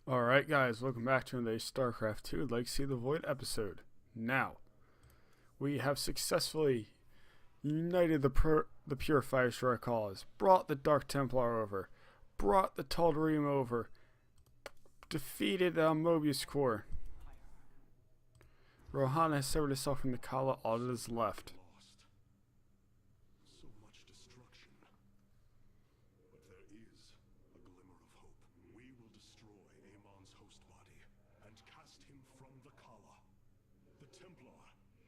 Alright guys, welcome back to another StarCraft 2 Legacy of the Void episode. Now, we have successfully united the Purifiers to our cause, brought the Dark Templar over, brought the Tal'Darim over, defeated Mobius Corps. Rohan has severed itself from the Kala, all that is left. So much destruction. But there is a glimmer of hope. We will destroy Amon's host body and cast him from the Kala. The Templar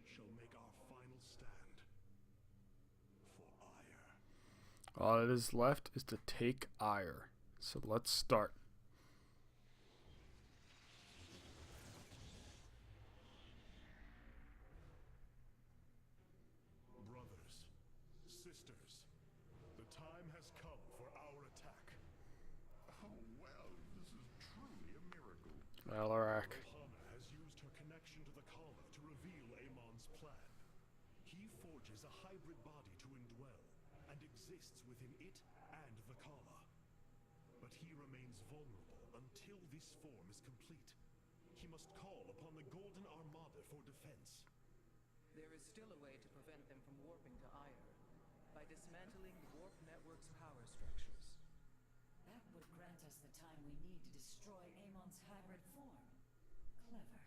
shall make our final stand for ire. All that is left is to take ire. So let's start. Brothers, sisters, the time has come for our attack. Oh, well, this is truly a miracle. Alarak. Rohana has used her connection to the Kala to reveal Amon's plan. He forges a hybrid body to indwell, and exists within it and the Kala. But he remains vulnerable until this form is complete. He must call upon the Golden Armada for defense. There is still a way to prevent them from warping to Ire, by dismantling the warp network's power structures. That would grant us the time we need to destroy Amon's hybrid form. Clever.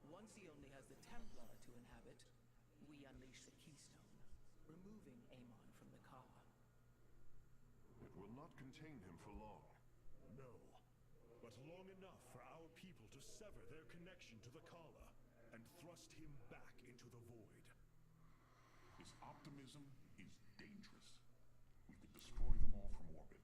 Once he only has the Templar to inhabit, we unleash the Keystone, removing Amon from the Kala. It will not contain him for long. No, but long enough for our people to sever their connection to the Kala and thrust him back into the void. His optimism is dangerous. We could destroy them all from orbit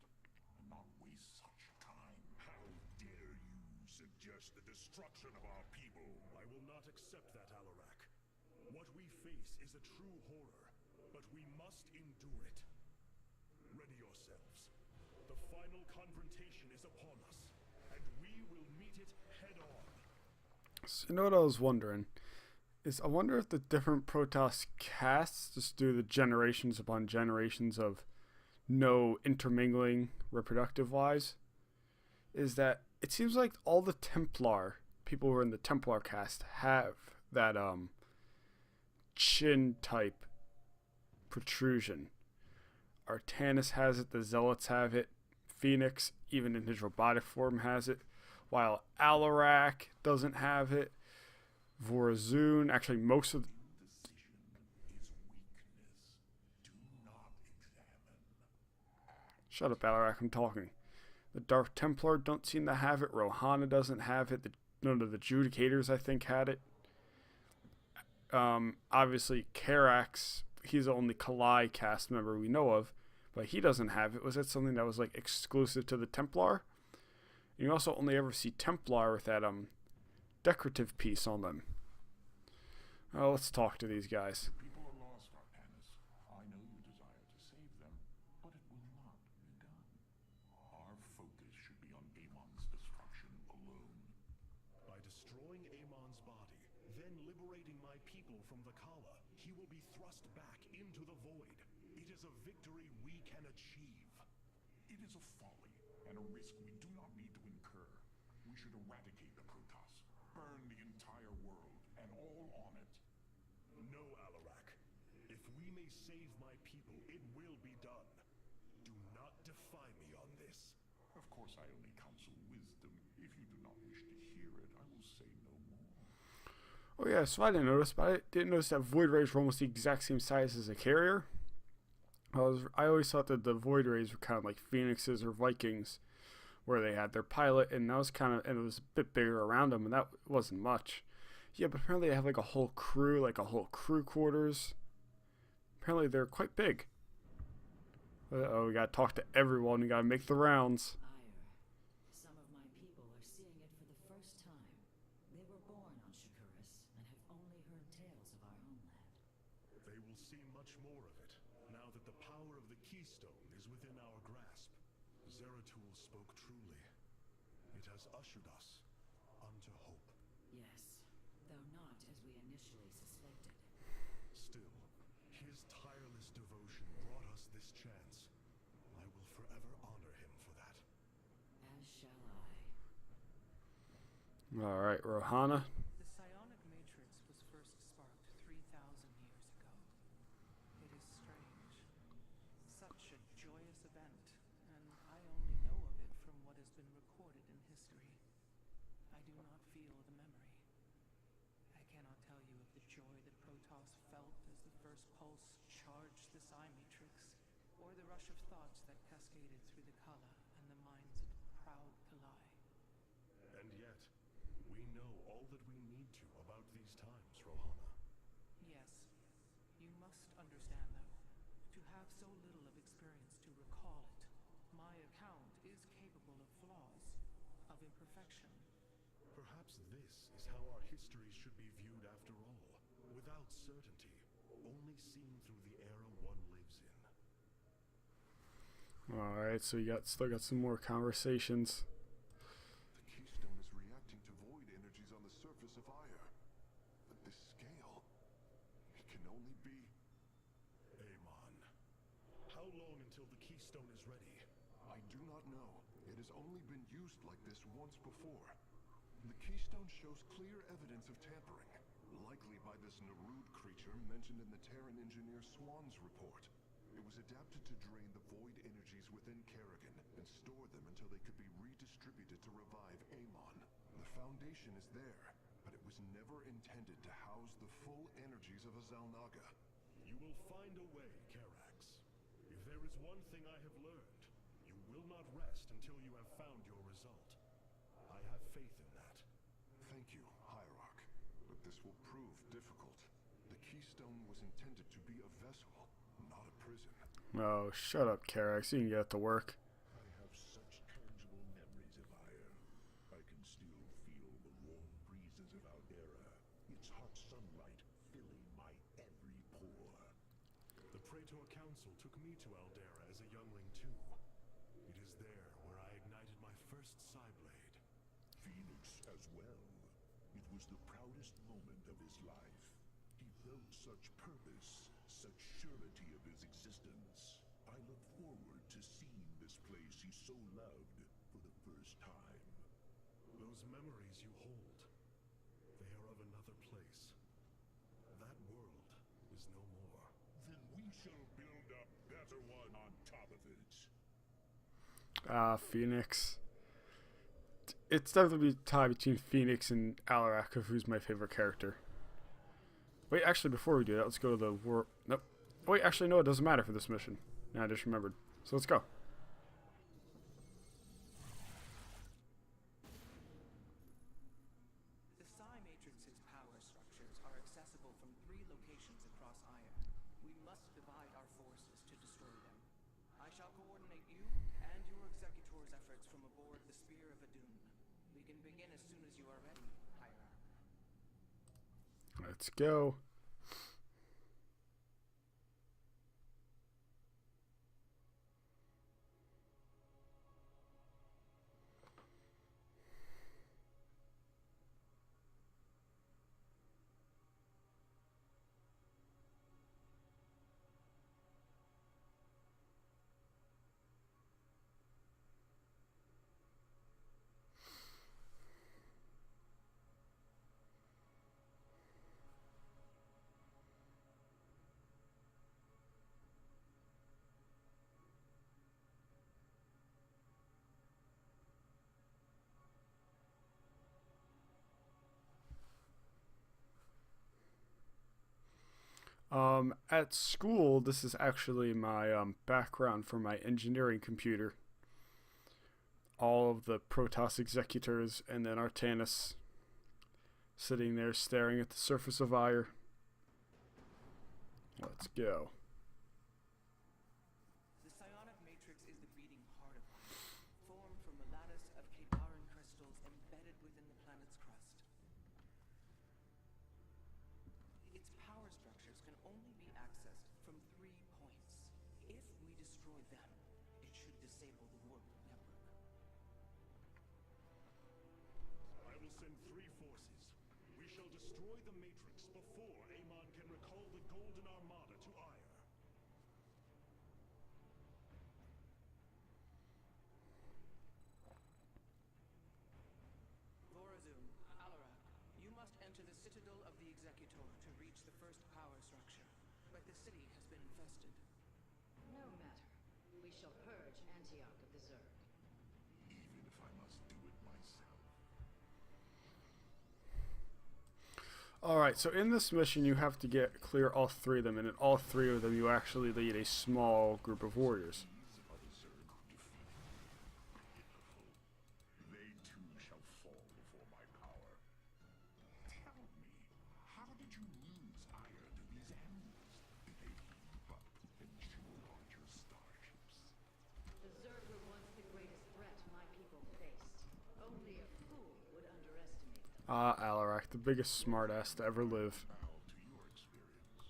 and not waste such time. How dare you suggest the destruction of our people? I will not accept that, Alarak. What we face is a true horror, but we must endure it. Ready yourselves. The final confrontation is upon us, and we will meet it head on. So you know what I was wondering? I wonder if the different Protoss casts just do the generations upon generations of no intermingling reproductive wise. Is that it seems like all the Templar people who are in the Templar cast have that chin type protrusion. Artanis has it, the Zealots have it, Phoenix, even in his robotic form, has it, while Alarak doesn't have it. Vorazun, actually most of the Indecision is weakness. Do not examine. Shut up, Alarak, I'm talking. The Dark Templar don't seem to have it. Rohana doesn't have it. None of the Judicators, I think, had it. Obviously, Karax, he's the only Kalai cast member we know of, but he doesn't have it. Was that something that was like exclusive to the Templar? You also only ever see Templar with that decorative piece on them. Let's talk to these guys. People are lost, Artanis. I know you desire to save them, but it will not be done. Our focus should be on Amon's destruction alone. By destroying Amon's body, then liberating my people from the Kala, he will be thrust back into the void. It is a victory we can achieve. It is a folly and a risk we do not need to incur. We should eradicate the Protoss, burn the entire world and all on it. No, Alarak. If we may save my people, it will be done. Do not defy me on this. Of course, I only counsel wisdom. If you do not wish to hear it, I will say no more. Oh yeah, so I didn't notice, but I didn't notice that Void Rays were almost the exact same size as a carrier. I always thought that the Void Rays were kind of like Phoenixes or Vikings, where they had their pilot, and that was and it was a bit bigger around them, and that wasn't much. Yeah, but apparently they have like a whole crew quarters. Apparently they're quite big. Oh, we gotta talk to everyone. We gotta make the rounds. Ire. Some of my people are seeing it for the first time. They were born on Shakuras and have only heard tales of our homeland. They will see much more of it, now that the power of the Keystone is within our grasp. Zeratul spoke truly. It has ushered us unto hope. Yes, though not as we initially suspected. Still, his tireless devotion brought us this chance. I will forever honor him for that. As shall I. Alright, Rohana. The psionic matrix was first sparked 3,000 years ago. It is strange. Such a joyous event, and I only know of it from what has been recorded in history. I do not feel the memory. I cannot tell you of the joy that Protoss felt as the first pulse charged the psi matrix, or the rush of thoughts that cascaded through the Kala and the minds of proud Kalai. And yet, we know all that we need to about these times, Rohana. Yes. You must understand, though, to have so little of experience to recall it, my account is capable of flaws, of imperfection. Perhaps this is how our histories should be viewed after all, without certainty, only seen through the era one lives in. Alright, so you still got some more conversations. The keystone is reacting to void energies on the surface of Ire. But this scale, it can only be... Amon, how long until the keystone is ready? I do not know. It has only been used like this once before. The keystone shows clear evidence of tampering, likely by this Narud creature mentioned in the Terran engineer Swan's report. It was adapted to drain the void energies within Kerrigan and store them until they could be redistributed to revive Amon. The foundation is there, but it was never intended to house the full energies of a Zalnaga. You will find a way, Karax. If there is one thing I have learned, you will not rest until you have found your result. I have faith in that. Thank you, Hierarch. But this will prove difficult. The keystone was intended to be a vessel, not a prison. Oh, shut up, Karax. You can get to work. I have such tangible memories of Ire. I can still feel the warm breezes of Aldera, its hot sunlight filling my every pore. The Praetor Council took me to Aldera as a youngling too. It is there where I ignited my first Psyblade. Phoenix as well. It was the proudest moment of his life. He felt such purpose, such surety of his existence. I look forward to seeing this place he so loved for the first time. Those memories you hold, they are of another place. That world is no more. Then we shall build a better one on top of it. Phoenix. It's definitely a tie between Phoenix and Alarak of who's my favorite character. Wait, actually, before we do that, let's go to the war. Nope. Wait, actually, no, it doesn't matter for this mission. Now I just remembered. So let's go. The psi matrix's power structures are accessible from 3 locations across Ire. We must divide our forces to destroy them. I shall coordinate you and your executor's efforts from aboard the Spear of Adun. We can begin as soon as you are ready, Hierarch. Let's go. At school, this is actually my background for my engineering computer. All of the Protoss executors and then Artanis sitting there staring at the surface of Ire. Let's go. The psionic matrix is the beating heart of Ire, formed from a lattice of Kadaran crystals embedded within the planet's crust. Its power structures can only be accessed from 3 points. If we destroy them, it should disable the warp network. I will send 3 forces. We shall destroy the Matrix before Amon can recall the Golden Armada to Ire. Vorazun, to the citadel of the Executor to reach the first power structure, but the city has been infested. No matter. We shall purge Antioch of the Zerg. Even if I must do it myself. Alright, so in this mission you have to clear all three of them, and in all three of them you actually lead a small group of warriors. These are the Zerg who defeated me. Pitiful. They too shall fall before my power. Tell me, how did you lose ire to these animals? Did they heap up and chew on your starships? The Zerg were once the greatest threat my people faced. Only a fool would underestimate them. Ah, Alarak, the biggest smartass to ever live. Now to your experience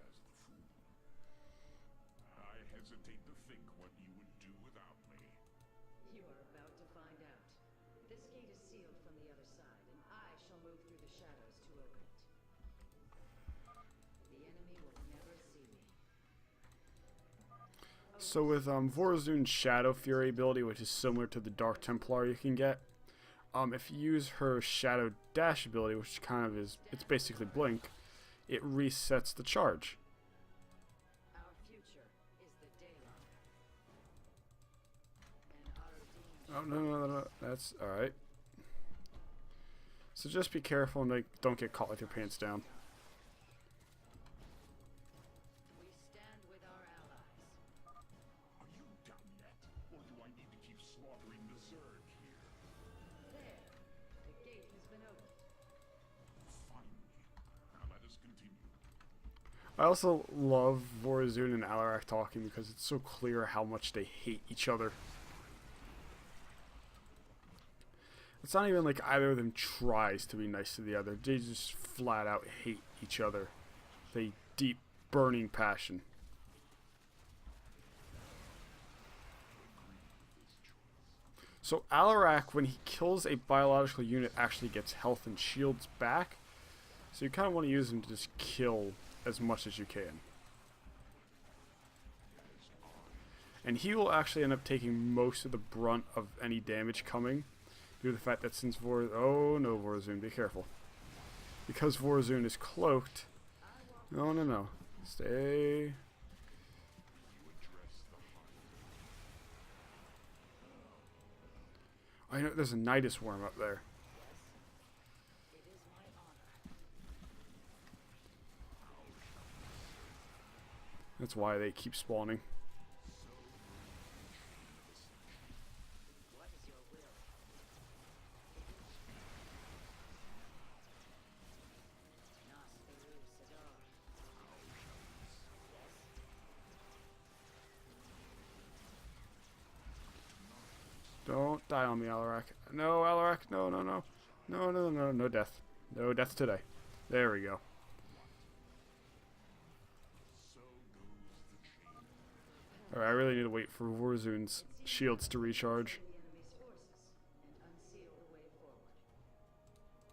as the fool. I hesitate to think what you would do without me. You are about to find out. This gate is sealed from the other side, and I shall move through the shadows to open it. The enemy will never see me. So with Vorazun's Shadow Fury ability, which is similar to the Dark Templar you can get, if you use her Shadow Dash ability, which kind of is, it's basically Blink, it resets the charge. Our future is the daylight. And our Oh, no, that's alright. So just be careful and don't get caught with your pants down. we stand with our allies. Are you done yet? Or do I need to keep slaughtering the Zerg here? There. The gate has been opened. Finally. Now let us continue. I also love Vorazun and Alarak talking because it's so clear how much they hate each other. It's not even like either of them tries to be nice to the other. They just flat out hate each other. With a deep, burning passion. So Alarak, when he kills a biological unit, actually gets health and shields back. So you kind of want to use him to just kill as much as you can. And he will actually end up taking most of the brunt of any damage coming, due to the fact that since oh no, Vorazun, be careful. Because Vorazun is cloaked. No. Stay. I know there's a Nidus worm up there. It is my honor. That's why they keep spawning. What is your will? Nasperu Sadar. Don't die on me, Alarak. No, Alarak. No. No death. No death today. There we go. Alright, I really need to wait for Vorazun's shields to recharge. The enemy's forces and unseal the way forward.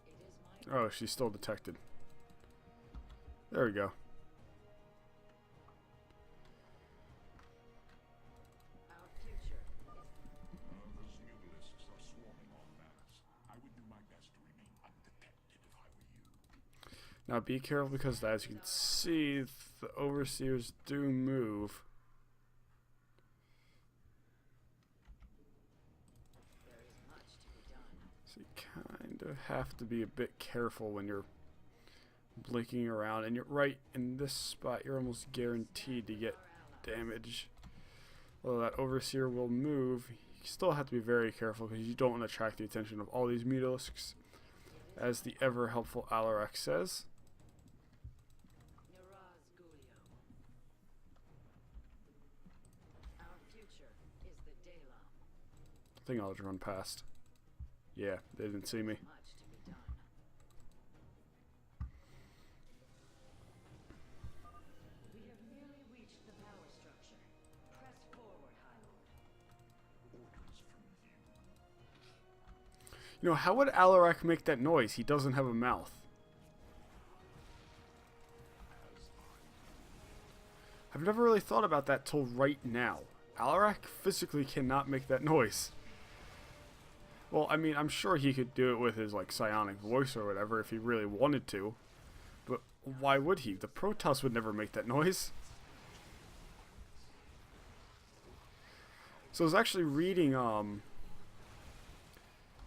It is my Oh, she's still detected. There we go. our future is Those mutalisks are swarming en masse. I would do my best to remain undetected if I were you. Now be careful because as you can see, the overseers do move. there is much to be done. So you kind of have to be a bit careful when you're blinking around. And you're right, in this spot you're almost guaranteed to get damage. Although that overseer will move, you still have to be very careful because you don't want to attract the attention of all these mutalisks. As the ever helpful Alarak says. Niraz Gulio. Our future is the Dalam. I think I'll just run past. Yeah, they didn't see me. Much to be done. We have nearly reached the power structure. Press forward, High Lord. Orders from you. You know, how would Alarak make that noise? He doesn't have a mouth. I've never really thought about that till right now. Alarak physically cannot make that noise. Well, I mean, I'm sure he could do it with his like psionic voice or whatever if he really wanted to. But why would he? The Protoss would never make that noise. So I was actually reading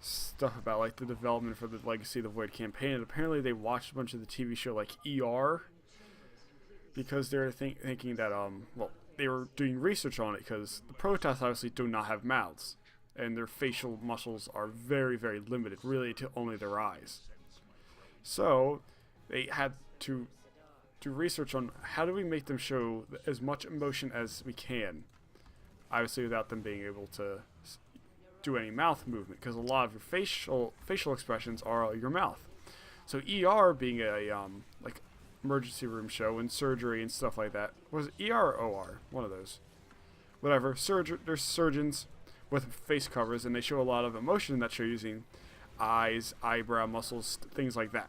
stuff about like the development for the Legacy of the Void campaign, and apparently they watched a bunch of the TV show like ER because they're thinking that well, they were doing research on it because the Protoss obviously do not have mouths, and their facial muscles are very, very limited, really to only their eyes. So they had to do research on how do we make them show as much emotion as we can, obviously without them being able to do any mouth movement, because a lot of your facial expressions are your mouth. So ER being a like emergency room show and surgery and stuff like that. Was it ER or OR? One of those. Whatever. There's surgeons with face covers, and they show a lot of emotion in that show using eyes, eyebrow muscles, things like that.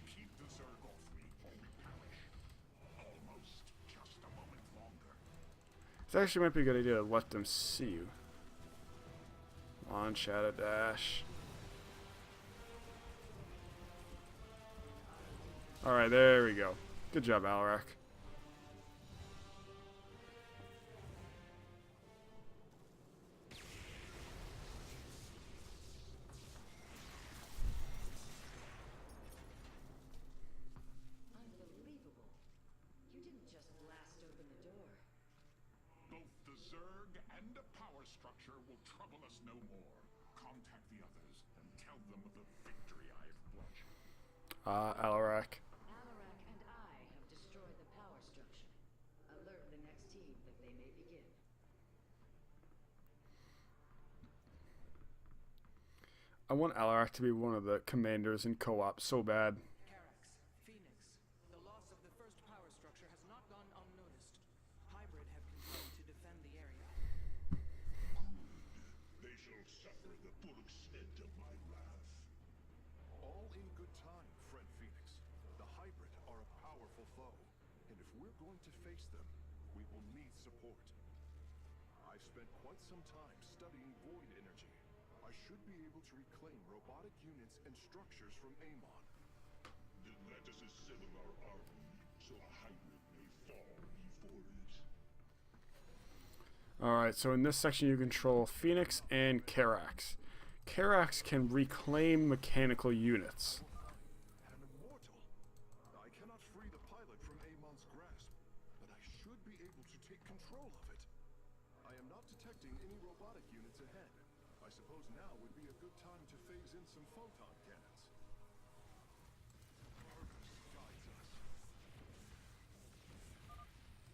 Keep the Zerg off me. Almost. Just a moment longer. It actually might be a good idea to let them see you. On Shadow Dash. Alright, there we go. Good job, Alarak. Unbelievable. You didn't just blast open the door. Both the Zerg and the power structure will trouble us no more. Contact the others and tell them of the victory I've brought you. Alarak. Alarak and I have destroyed the power structure. Alert the next team that they may begin. I want Alarak to be one of the commanders in co-op so bad. Carax, Phoenix, the loss of the first power structure has not gone unnoticed. Hybrid have continued to defend the area. They shall suffer the full extent of my wrath. All in good time, friend Phoenix. The hybrid are a powerful foe, and if we're going to face them, we will need support. I've spent quite some time studying void energy. I should be able to reclaim robotic units and structures from Amon. Then let us assemble our army, so a hybrid may fall before it. Alright, so in this section you control Phoenix and Carax. Carax can reclaim mechanical units. An immortal! I cannot free the pilot from Amon's grasp, but I should be able to take control of it. I am not detecting any robotic units ahead. I suppose now would be a good time to phase in some photon cannons. Purpose guides us.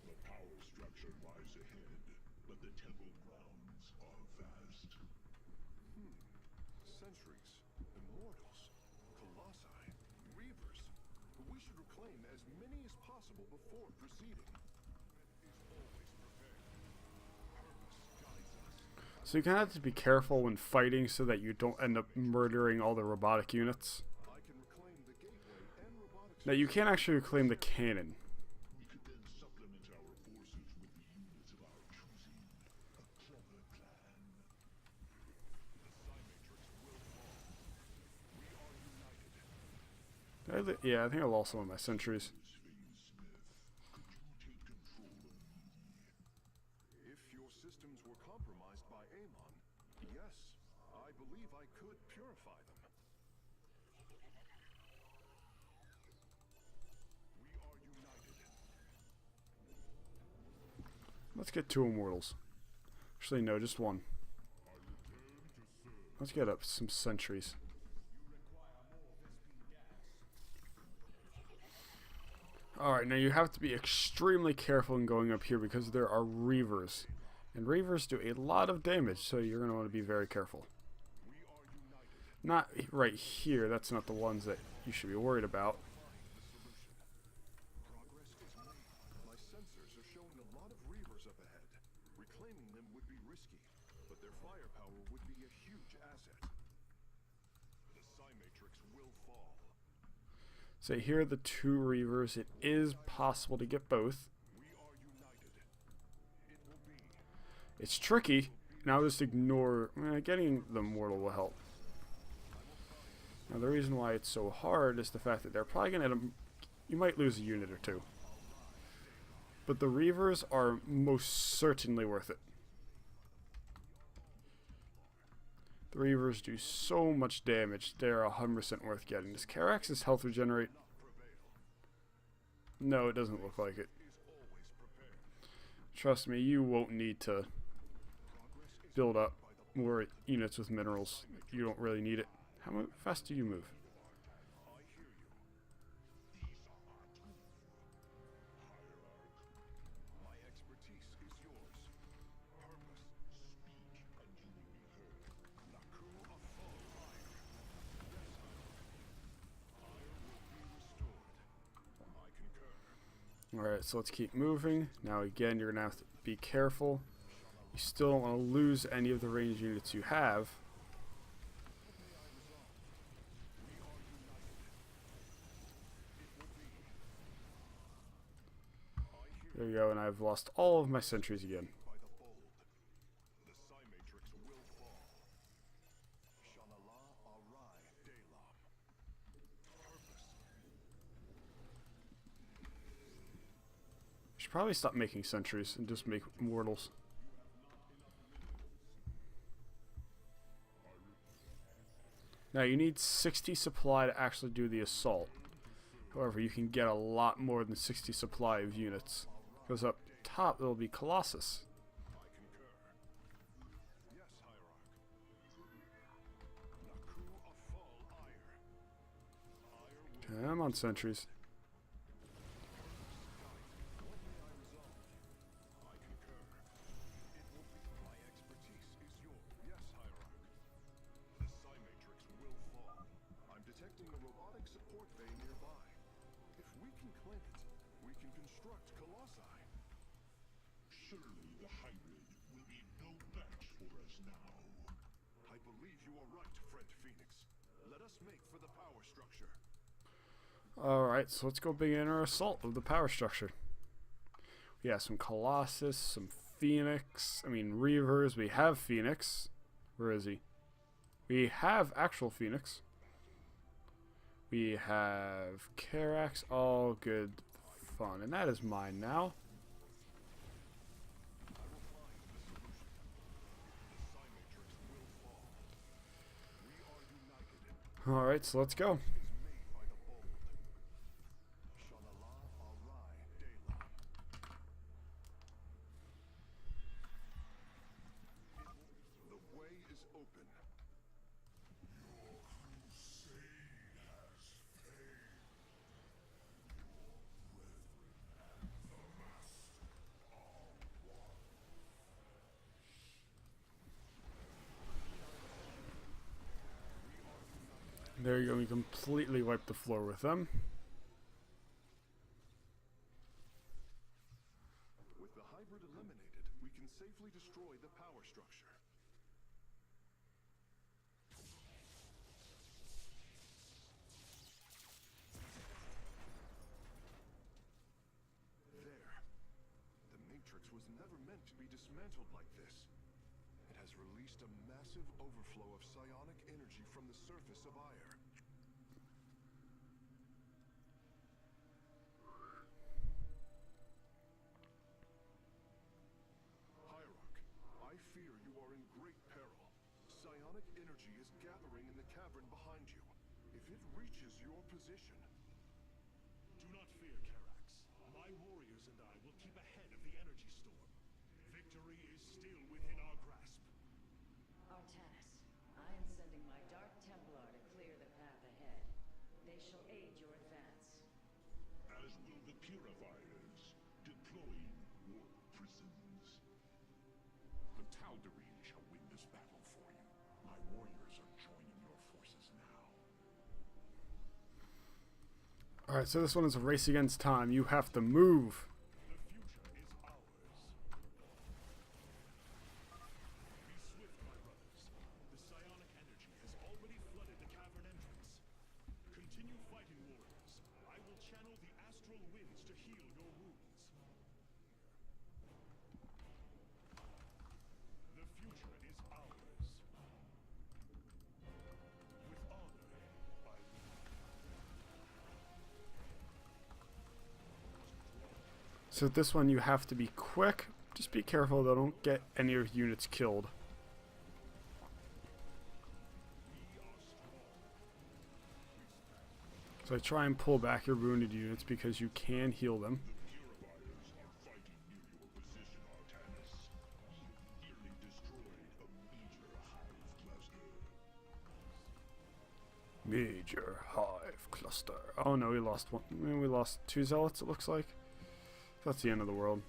The power structure lies ahead, but the temple grounds are vast. Sentries, immortals, colossi, reavers. We should reclaim as many as possible before proceeding. Is always prepared. Purpose guides us. So you kind of have to be careful when fighting so that you don't end up murdering all the robotic units. I can reclaim the gateway and robotics. Now you can't actually reclaim the cannon. We could then supplement our forces with the units of our choosing. A clever plan. The Psymatrix will fall. We are united. Yeah, I think I lost some of my sentries. If your systems were compromised by Amon, yes, I believe I could purify them. We are united. Let's get 2 immortals. Actually, no, just 1. Let's get up some sentries. Alright, now you have to be extremely careful in going up here because there are reavers. And reavers do a lot of damage, so you're going to want to be very careful. We are united. Not right here, that's not the ones that you should be worried about. Progress is made. My sensors are showing a lot of reavers up ahead. Reclaiming them would be risky, but their firepower would be a huge asset. The Psymatrix will fall. So here are the 2 reavers. It is possible to get both. We are united. It will be. It's tricky. Now just ignore... getting the mortal will help. Now the reason why it's so hard is the fact that they're probably going to... You might lose a unit or two. But the Reavers are most certainly worth it. The Reavers do so much damage, they're 100% worth getting. Does Karax's health regenerate? No, it doesn't look like it. Trust me, you won't need to build up more units with minerals. You don't really need it. How fast do you move? Alright, so let's keep moving. Now again, you're going to have to be careful. You still don't want to lose any of the range units you have. There you go, and I've lost all of my sentries again. Should probably stop making sentries and just make mortals. Now you need 60 supply to actually do the assault. However, you can get a lot more than 60 supply of units. Because up top it'll be Colossus. Come on, sentries. Surely the hybrid will be no match for us now. I believe you are right, friend Phoenix. Let us make for the power structure. Alright, so let's go begin our assault of the power structure. We have some Colossus, some Phoenix, Reavers. We have Phoenix. Where is he? We have actual Phoenix. We have Karax, all good fun. And that is mine now. Alright, so let's go. The way is open. Your crusade has failed. There you go, we completely wiped the floor with them. With the hybrid eliminated, we can safely destroy the power structure. There. The Matrix was never meant to be dismantled like this. It has released a massive overflow of psionic energy from the surface of Ire. Hierarch, I fear you are in great peril. Psionic energy is gathering in the cavern behind you. If it reaches your position... Do not fear, Karax. My warriors and I will keep ahead of the energy storm. Victory is still within our grasp. Artanis, I am sending my Dark Templar to clear the path ahead. They shall aid your advance. As will the Purifiers, deploying warp prisons. The Tal'Darim shall win this battle for you. My warriors are joining your forces now. Alright, so this one is a race against time. You have to move. The future is ours. Be swift, my brothers. The psionic energy has already flooded the cavern entrance. Continue fighting, warriors. I will channel the astral winds to heal your wounds. The future is ours. With honor, I So with this one you have to be quick. Just be careful though, don't get any of your units killed. So I try and pull back your wounded units because you can heal them. Major hive cluster. Oh no, we lost one. I mean, we lost 2 zealots, it looks like. That's the end of the world.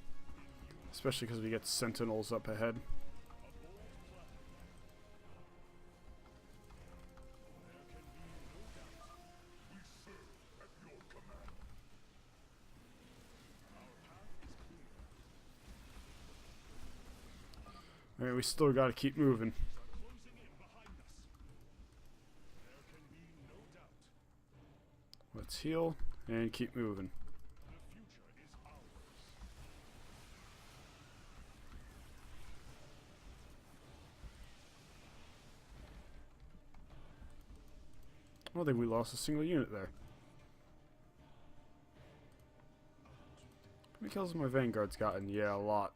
Especially because we get sentinels up ahead. Alright, we still gotta keep moving. Let's heal and keep moving. I don't think we lost a single unit there. How many kills have my vanguards gotten? Yeah, a lot.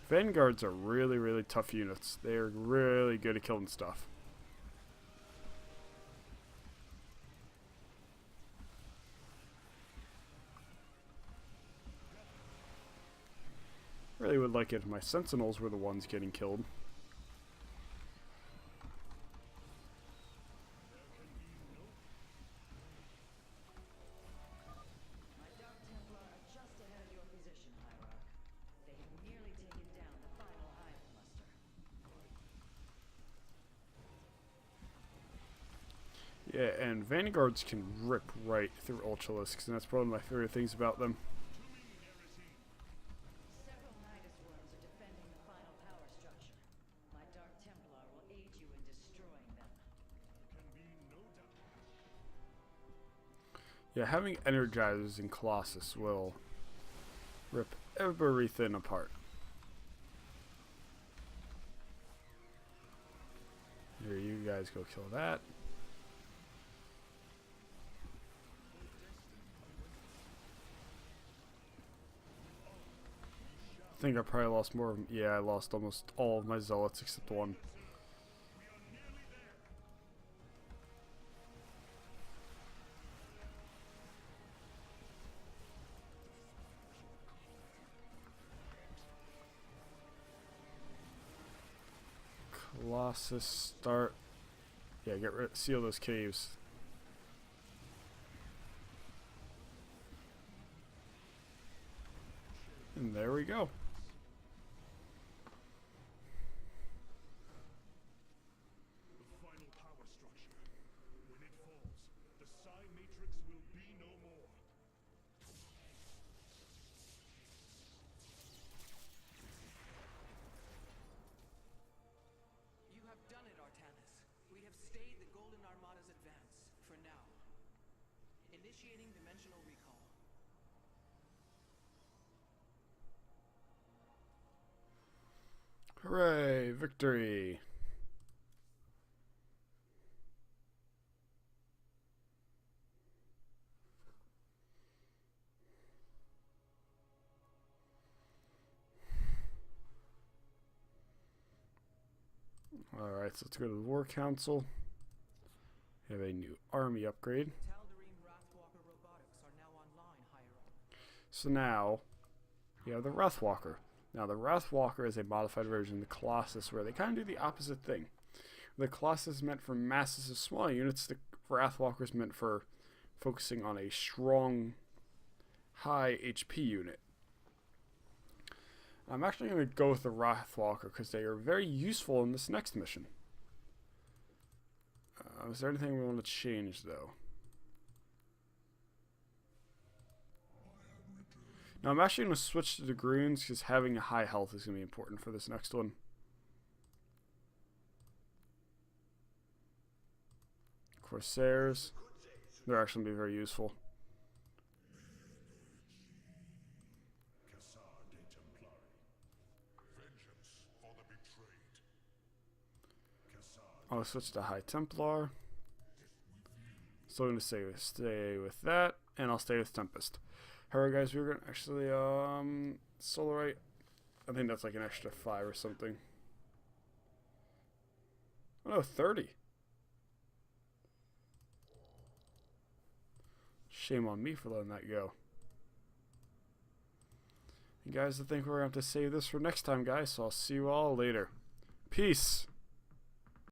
Vanguards are really, really tough units. They are really good at killing stuff. Really would like it if my sentinels were the ones getting killed. My Dark Templar are just ahead of your position, Hierarch. They have nearly taken down the final hive cluster. Yeah, and vanguards can rip right through ultralisks, and that's probably my favorite things about them. Several Nidus worms are defending the final power structure. My Dark Templar will aid you in destroying them. Yeah, having energizers in Colossus will rip everything apart. Here, you guys go kill that. I think I probably lost more of them. Yeah, I lost almost all of my zealots except one. Colossus start. Yeah, seal those caves. And there we go. The final power structure. When it falls, the Psi Matrix will be no more. You have done it, Artanis. We have stayed the Golden Armada's advance, for now. Initiating dimensional recall. Hooray, victory. Alright, so let's go to the War Council. We have a new army upgrade. Tal'Darim Wrathwalker robotics are now online, Hierarch. So now, you have the Wrathwalker. Now, the Wrathwalker is a modified version of the Colossus, where they kind of do the opposite thing. The Colossus is meant for masses of small units. The Wrathwalker is meant for focusing on a strong, high HP unit. I'm actually going to go with the Wrathwalker because they are very useful in this next mission. Is there anything we want to change, though? Now, I'm actually going to switch to the Dragoons because having a high health is going to be important for this next one. Corsairs. They're actually going to be very useful. I'll switch to High Templar. So I'm going to stay with that, and I'll stay with Tempest. Alright guys, we're gonna actually Solarite, I think that's like an extra 5 or something. Oh no, 30. Shame on me for letting that go. And guys, I think we're going to have to save this for next time, guys, so I'll see you all later. Peace.